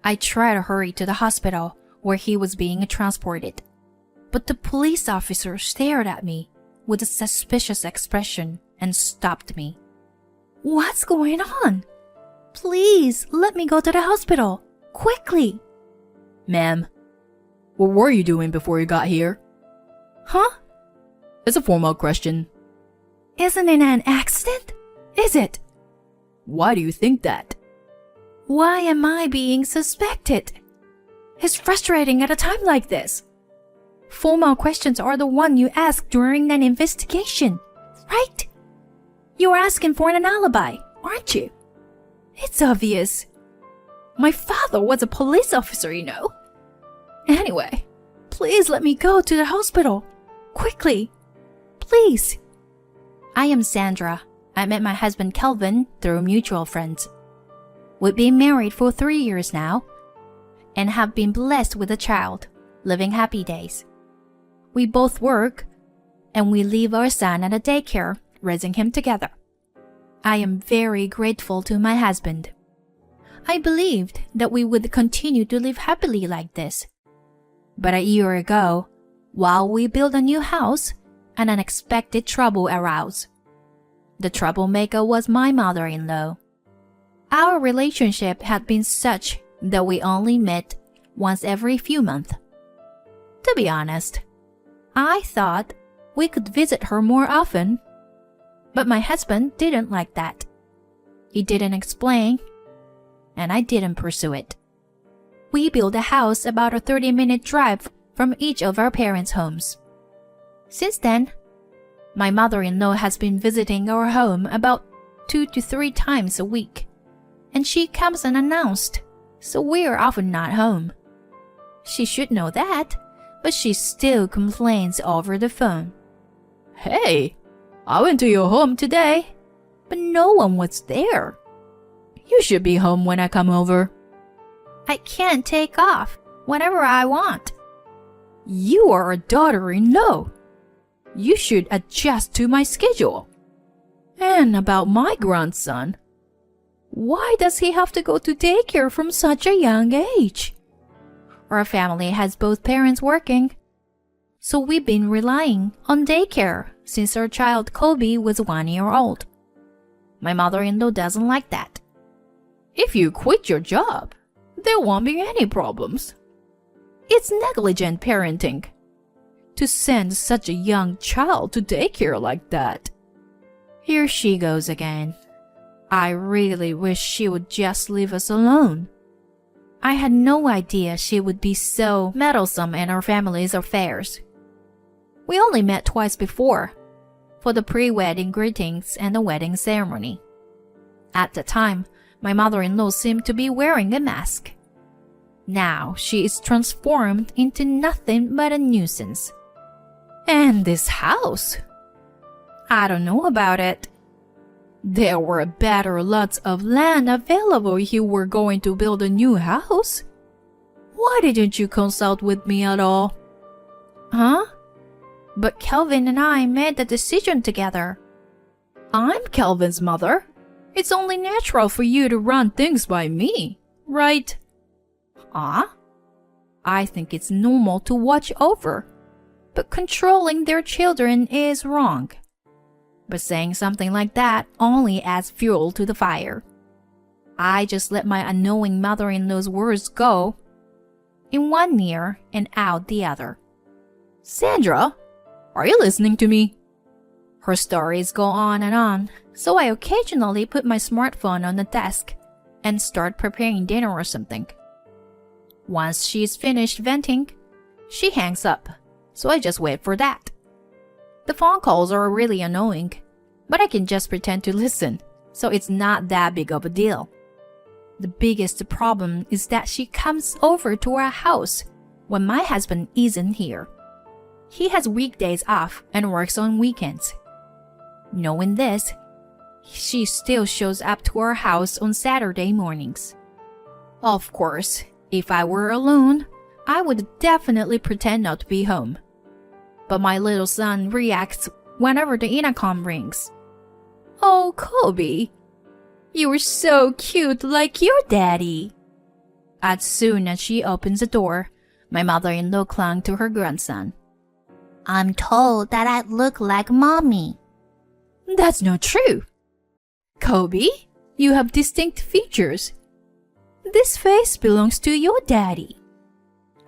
I tried to hurry to the hospital where he was being transported, but the police officer stared at me with a suspicious expression and stopped me. What's going on? Please let me go to the hospital, quickly. Ma'am, what were you doing before you got here? Huh? It's a formal question. Isn't it an accident? Is it? Why do you think that? Why am I being suspected? It's frustrating at a time like this. Formal questions are the one you ask during an investigation, right? You're asking for an alibi, aren't you? It's obvious. My father was a police officer, you know. Anyway, please let me go to the hospital. Quickly. Please. I am Sandra. I met my husband Kelvin through mutual friends. We've been married for 3 years now and have been blessed with a child, living happy days. We both work and we leave our son at a daycare, raising him together. I am very grateful to my husband. I believed that we would continue to live happily like this. But a year ago, while we built a new house, an unexpected trouble arose. The troublemaker was my mother-in-law. Our relationship had been such that we only met once every few months. To be honest, I thought we could visit her more often, but my husband didn't like that. He didn't explain, and I didn't pursue it. We built a house about a 30-minute drive from each of our parents' homes. Since then, my mother-in-law has been visiting our home about 2 to 3 times a week, and she comes unannounced, so we're often not home. She should know that, but she still complains over the phone. Hey, I went to your home today, but no one was there. You should be home when I come over. I can't take off whenever I want. You are a daughter-in-law. You should adjust to my schedule. And about my grandson, why does he have to go to daycare from such a young age? Our family has both parents working, so we've been relying on daycare since our child Kobe was 1 year old. My mother-in-law doesn't like that. If you quit your job, there won't be any problems. It's negligent parenting to send such a young child to daycare like that. Here she goes again. I really wish she would just leave us alone. I had no idea she would be so meddlesome in our family's affairs. We only met twice before, for the pre-wedding greetings and the wedding ceremony. At the time, my mother-in-law seemed to be wearing a mask. Now she is transformed into nothing but a nuisance. And this house? I don't know about it. There were better lots of land available if you were going to build a new house. Why didn't you consult with me at all? Huh? But Kelvin and I made the decision together. I'm Kelvin's mother. It's only natural for you to run things by me, right? Huh? I think it's normal to watch over, but controlling their children is wrong. But saying something like that only adds fuel to the fire. I just let my unknowing mother-in-law's words go in one ear and out the other. Sandra, are you listening to me? Her stories go on, so I occasionally put my smartphone on the desk and start preparing dinner or something. Once she's finished venting, she hangs up, so I just wait for that. The phone calls are really annoying, but I can just pretend to listen, so it's not that big of a deal. The biggest problem is that she comes over to our house when my husband isn't here. He has weekdays off and works on weekends. Knowing this, she still shows up to our house on Saturday mornings. Of course, if I were alone, I would definitely pretend not to be home. But my little son reacts whenever the intercom rings. Oh, Kobe, you're so cute like your daddy. As soon as she opens the door, my mother-in-law clung to her grandson. I'm told that I look like mommy. That's not true. Kobe, you have distinct features. This face belongs to your daddy.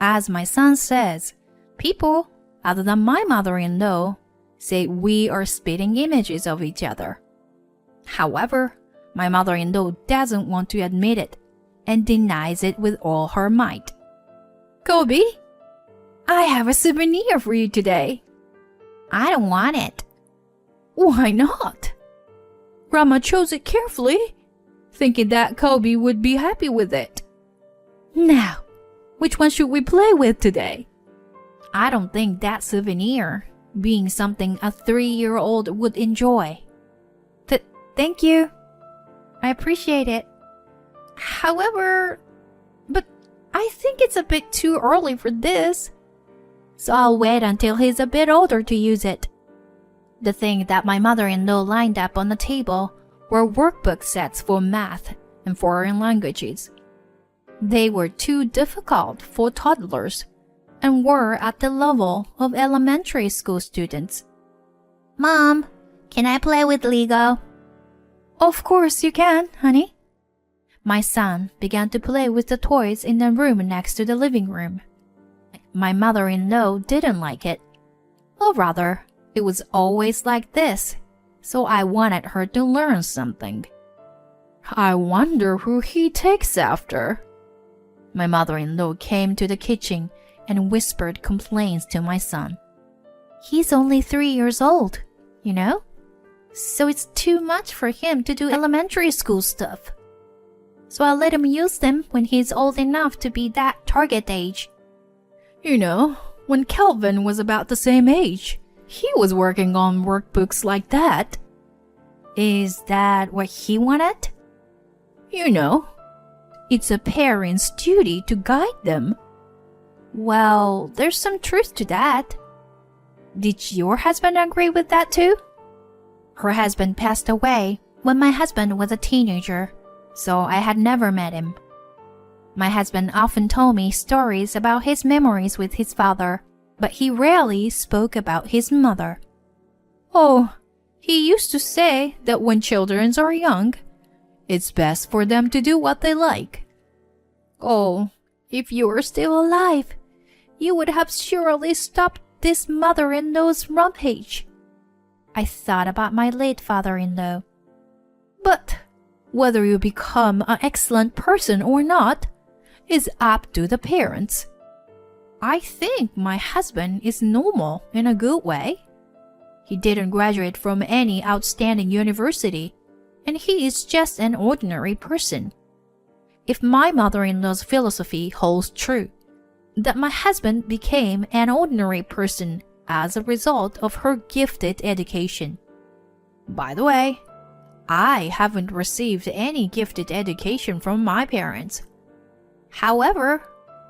As my son says, people, other than my mother-in-law, say we are spitting images of each other. However, my mother-in-law doesn't want to admit it and denies it with all her might. Kobe, I have a souvenir for you today. I don't want it. Why not? Grandma chose it carefully, thinking that Kobe would be happy with it. Now, which one should we play with today? I don't think that souvenir being something a 3-year-old would enjoy. Thank you. I appreciate it. However, but I think it's a bit too early for this. So I'll wait until he's a bit older to use it. The thing that my mother-in-law lined up on the table were workbook sets for math and foreign languages. They were too difficult for toddlers and were at the level of elementary school students. Mom, can I play with Lego? Of course you can, honey. My son began to play with the toys in the room next to the living room. My mother-in-law didn't like it. Or rather, it was always like this, so I wanted her to learn something. I wonder who he takes after. My mother-in-law came to the kitchen and whispered complaints to my son. He's only 3 years old, you know? So it's too much for him to do elementary school stuff. So I'll let him use them when he's old enough to be that target age. You know, when Kelvin was about the same age, he was working on workbooks like that. Is that what he wanted? You know, it's a parent's duty to guide them. Well, there's some truth to that. Did your husband agree with that too? Her husband passed away when my husband was a teenager, so I had never met him. My husband often told me stories about his memories with his father, but he rarely spoke about his mother. Oh, he used to say that when children are young, it's best for them to do what they like. Oh, if you were still alive, you would have surely stopped this mother-in-law's rampage. I thought about my late father-in-law. But whether you become an excellent person or not is up to the parents. I think my husband is normal in a good way. He didn't graduate from any outstanding university, and he is just an ordinary person. If my mother-in-law's philosophy holds true, that my husband became an ordinary person as a result of her gifted education. By the way, I haven't received any gifted education from my parents. However,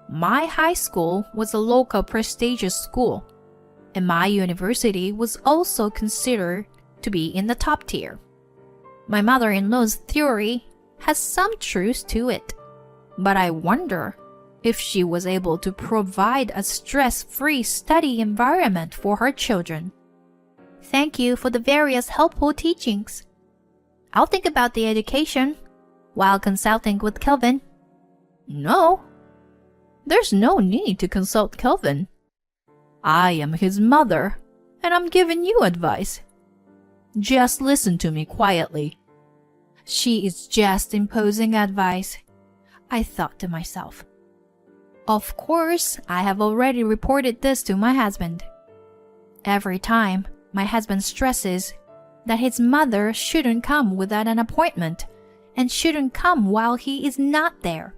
my high school was a local prestigious school, and my university was also considered to be in the top tier. My mother-in-law's theory has some truth to it, but I wonder if she was able to provide a stress-free study environment for her children. Thank you for the various helpful teachings. I'll think about the education while consulting with Kelvin. No, there's no need to consult Kelvin. I am his mother, and I'm giving you advice. Just listen to me quietly. She is just imposing advice, I thought to myself. Of course, I have already reported this to my husband. Every time, my husband stresses that his mother shouldn't come without an appointment and shouldn't come while he is not there.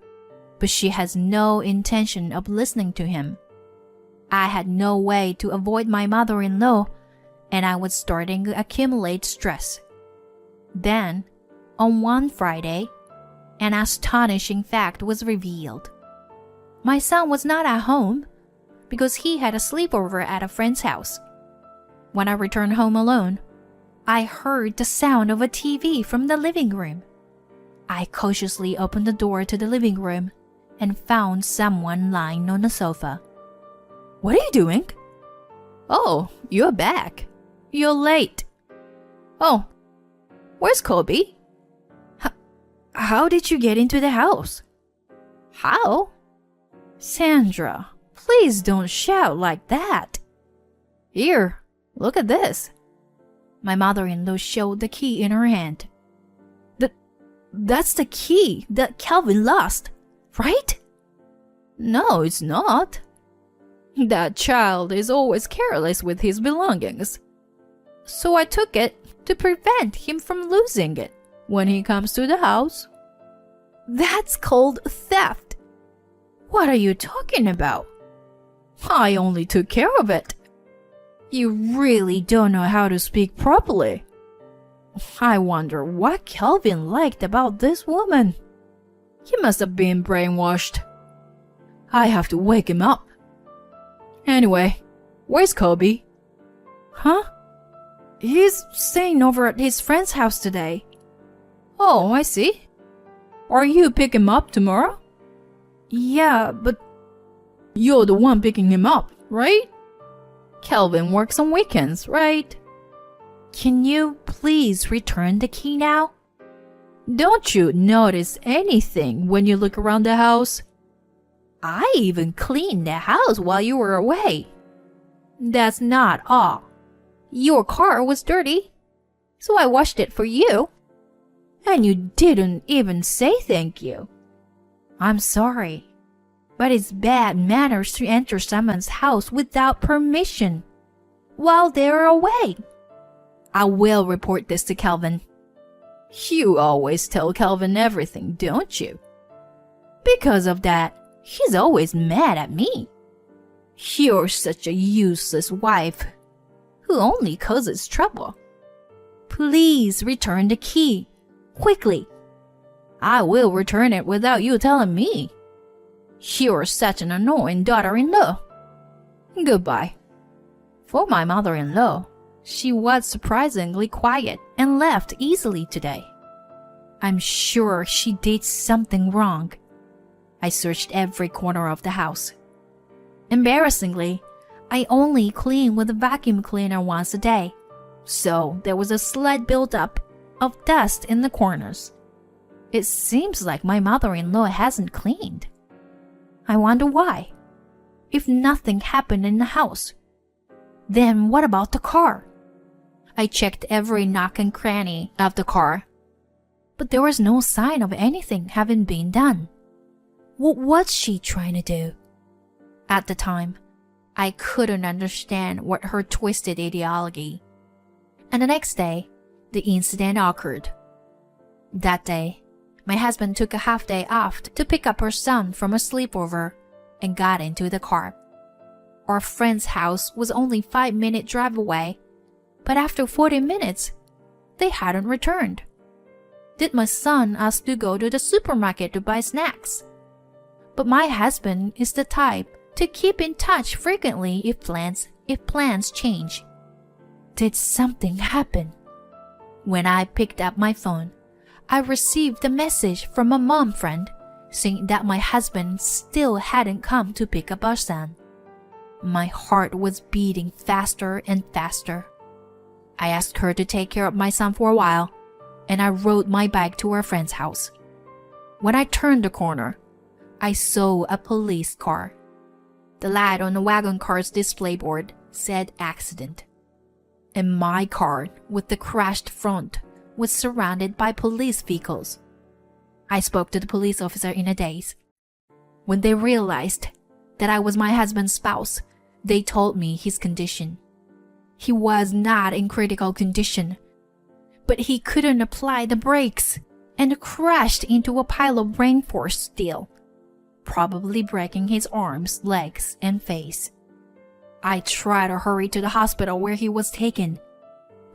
But she has no intention of listening to him. I had no way to avoid my mother-in-law, and I was starting to accumulate stress. Then, on one Friday, an astonishing fact was revealed. My son was not at home because he had a sleepover at a friend's house. When I returned home alone, I heard the sound of a TV from the living room. I cautiously opened the door to the living room and found someone lying on the sofa. What are you doing? Oh, you're back. You're late. Oh, where's Kobe? How did you get into the house? How? Sandra, please don't shout like that. Here, look at this. My mother-in-law showed the key in her hand. That's the key that Calvin lost, right? No, it's not. That child is always careless with his belongings. So I took it to prevent him from losing it when he comes to the house. That's called theft. What are you talking about? I only took care of it. You really don't know how to speak properly. I wonder what Calvin liked about this woman. He must have been brainwashed. I have to wake him up. Anyway, where's Kobe? Huh? He's staying over at his friend's house today. Oh, I see. Are you picking him up tomorrow? Yeah, but you're the one picking him up, right? Calvin works on weekends, right? Can you please return the key now? Don't you notice anything when you look around the house? I even cleaned the house while you were away. That's not all. Your car was dirty, so I washed it for you. And you didn't even say thank you. I'm sorry, but it's bad manners to enter someone's house without permission while they're away. I will report this to Calvin. You always tell Calvin everything, don't you? Because of that, he's always mad at me. You're such a useless wife who only causes trouble. Please return the key, quickly. I will return it without you telling me. You're such an annoying daughter-in-law. Goodbye. For my mother-in-law, she was surprisingly quiet and left easily today. I'm sure she did something wrong. I searched every corner of the house. Embarrassingly, I only clean with a vacuum cleaner once a day, so there was a slight buildup of dust in the corners. It seems like my mother-in-law hasn't cleaned. I wonder why. If nothing happened in the house, then what about the car? I checked every nook and cranny of the car, but there was no sign of anything having been done. What was she trying to do? At the time, I couldn't understand what her twisted ideology. And the next day, the incident occurred. That day, my husband took a half day off to pick up her son from a sleepover and got into the car. Our friend's house was only 5-minute drive away, but after 40 minutes, they hadn't returned. Did my son ask to go to the supermarket to buy snacks? But my husband is the type to keep in touch frequently if plans change. Did something happen? When I picked up my phone, I received a message from a mom friend saying that my husband still hadn't come to pick up our son. My heart was beating faster and faster. I asked her to take care of my son for a while, and I rode my bike to our friend's house. When I turned the corner, I saw a police car. The light on the wagon car's display board said accident. And my car, with the crashed front, was surrounded by police vehicles. I spoke to the police officer in a daze. When they realized that I was my husband's spouse, they told me his condition. He was not in critical condition, but he couldn't apply the brakes and crashed into a pile of reinforced steel, probably breaking his arms, legs, and face. I tried to hurry to the hospital where he was taken,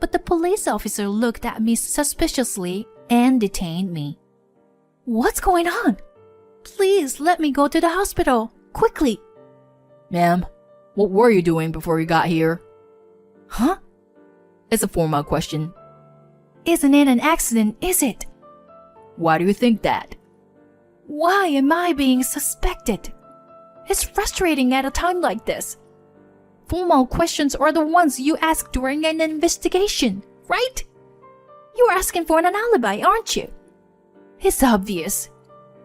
but the police officer looked at me suspiciously and detained me. What's going on? Please let me go to the hospital, quickly. Ma'am, what were you doing before you got here? Huh? It's a formal question. Isn't it an accident, is it? Why do you think that? Why am I being suspected? It's frustrating at a time like this. Formal questions are the ones you ask during an investigation, right? You're asking for an alibi, aren't you? It's obvious.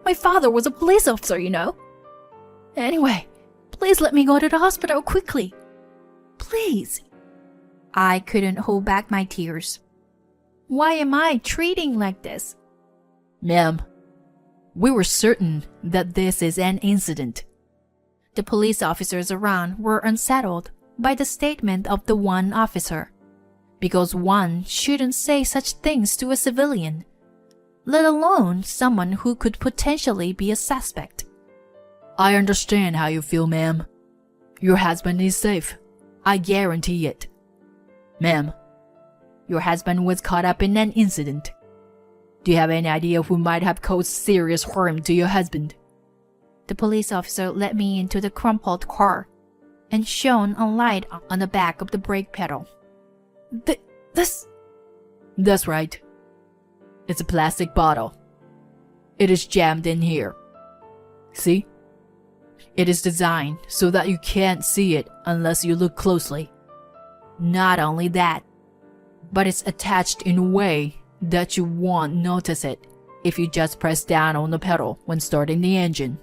My father was a police officer, you know. Anyway, please let me go to the hospital quickly. Please. I couldn't hold back my tears. Why am I treating like this? Ma'am, we were certain that this is an incident. The police officers around were unsettled by the statement of the one officer, because one shouldn't say such things to a civilian, let alone someone who could potentially be a suspect. I understand how you feel, ma'am. Your husband is safe. I guarantee it. Ma'am, your husband was caught up in an incident. Do you have any idea who might have caused serious harm to your husband? The police officer led me into the crumpled car and shone a light on the back of the brake pedal. This... That's right. It's a plastic bottle. It is jammed in here. See? It is designed so that you can't see it unless you look closely. Not only that, but it's attached in a way that you won't notice it if you just press down on the pedal when starting the engine.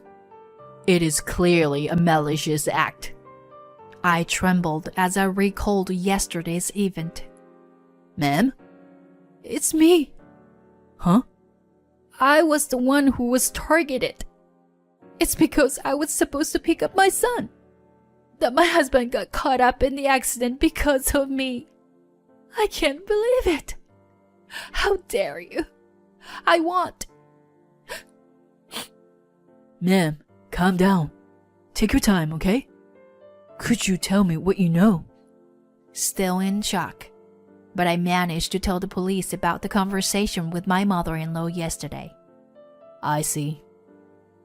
It is clearly a malicious act. I trembled as I recalled yesterday's event. Ma'am? It's me. Huh? I was the one who was targeted. It's because I was supposed to pick up my son that my husband got caught up in the accident because of me. I can't believe it. How dare you? I want... Ma'am, calm down. Take your time, okay? Could you tell me what you know? Still in shock, but I managed to tell the police about the conversation with my mother-in-law yesterday. I see.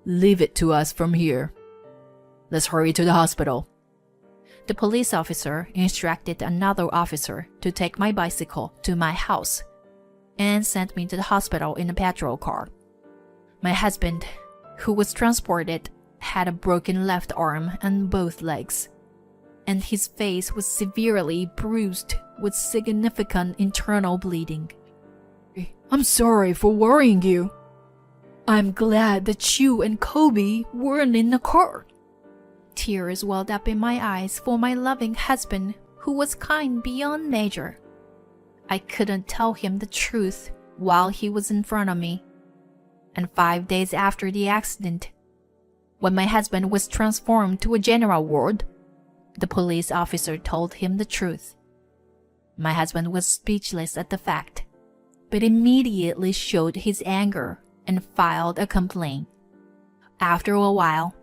Leave it to us from here. Let's hurry to the hospital. The police officer instructed another officer to take my bicycle to my house and sent me to the hospital in a patrol car. My husband, who was transported, had a broken left arm and both legs, and his face was severely bruised with significant internal bleeding. I'm sorry for worrying you. I'm glad that you and Kobe weren't in the car. Tears welled up in my eyes for my loving husband, who was kind beyond measure. I couldn't tell him the truth while he was in front of me. And 5 days after the accident, when my husband was transformed to a general ward, the police officer told him the truth. My husband was speechless at the fact, but immediately showed his anger and filed a complaint. After a while,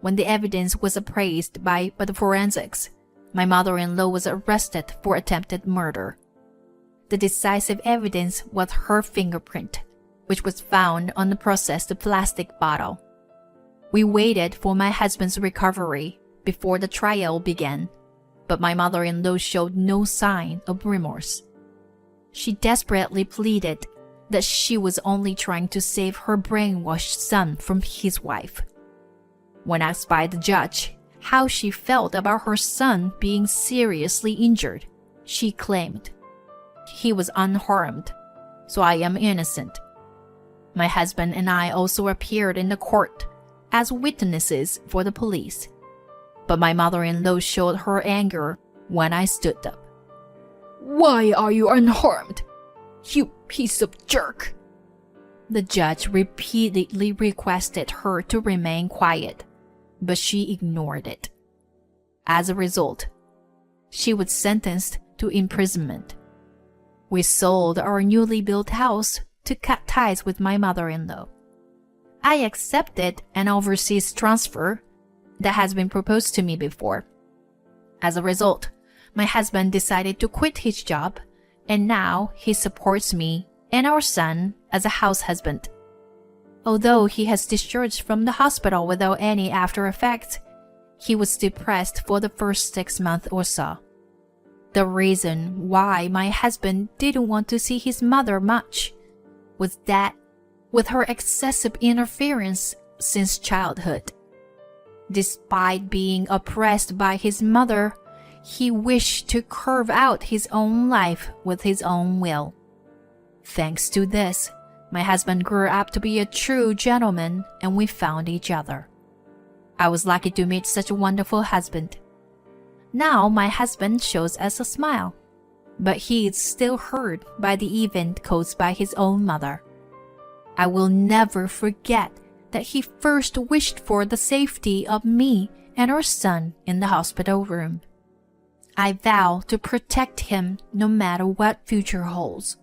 when the evidence was appraised by the forensics, my mother-in-law was arrested for attempted murder. The decisive evidence was her fingerprint, which was found on the processed plastic bottle. We waited for my husband's recovery before the trial began, but my mother-in-law showed no sign of remorse. She desperately pleaded that she was only trying to save her brainwashed son from his wife. When asked by the judge how she felt about her son being seriously injured, she claimed, "He was unharmed, so I am innocent." My husband and I also appeared in the court as witnesses for the police, but my mother-in-law showed her anger when I stood up. Why are you unharmed? You piece of jerk! The judge repeatedly requested her to remain quiet, but she ignored it. As a result, she was sentenced to imprisonment. We sold our newly built house to cut ties with my mother-in-law. I accepted an overseas transfer that has been proposed to me before. As a result, my husband decided to quit his job, and now he supports me and our son as a house husband. Although he has discharged from the hospital without any after effects, he was depressed for the first 6 months or so. The reason why my husband didn't want to see his mother much was that with her excessive interference since childhood. Despite being oppressed by his mother, he wished to carve out his own life with his own will. Thanks to this, my husband grew up to be a true gentleman and we found each other. I was lucky to meet such a wonderful husband. Now my husband shows us a smile, but he is still hurt by the event caused by his own mother. I will never forget that he first wished for the safety of me and our son in the hospital room. I vow to protect him no matter what future holds.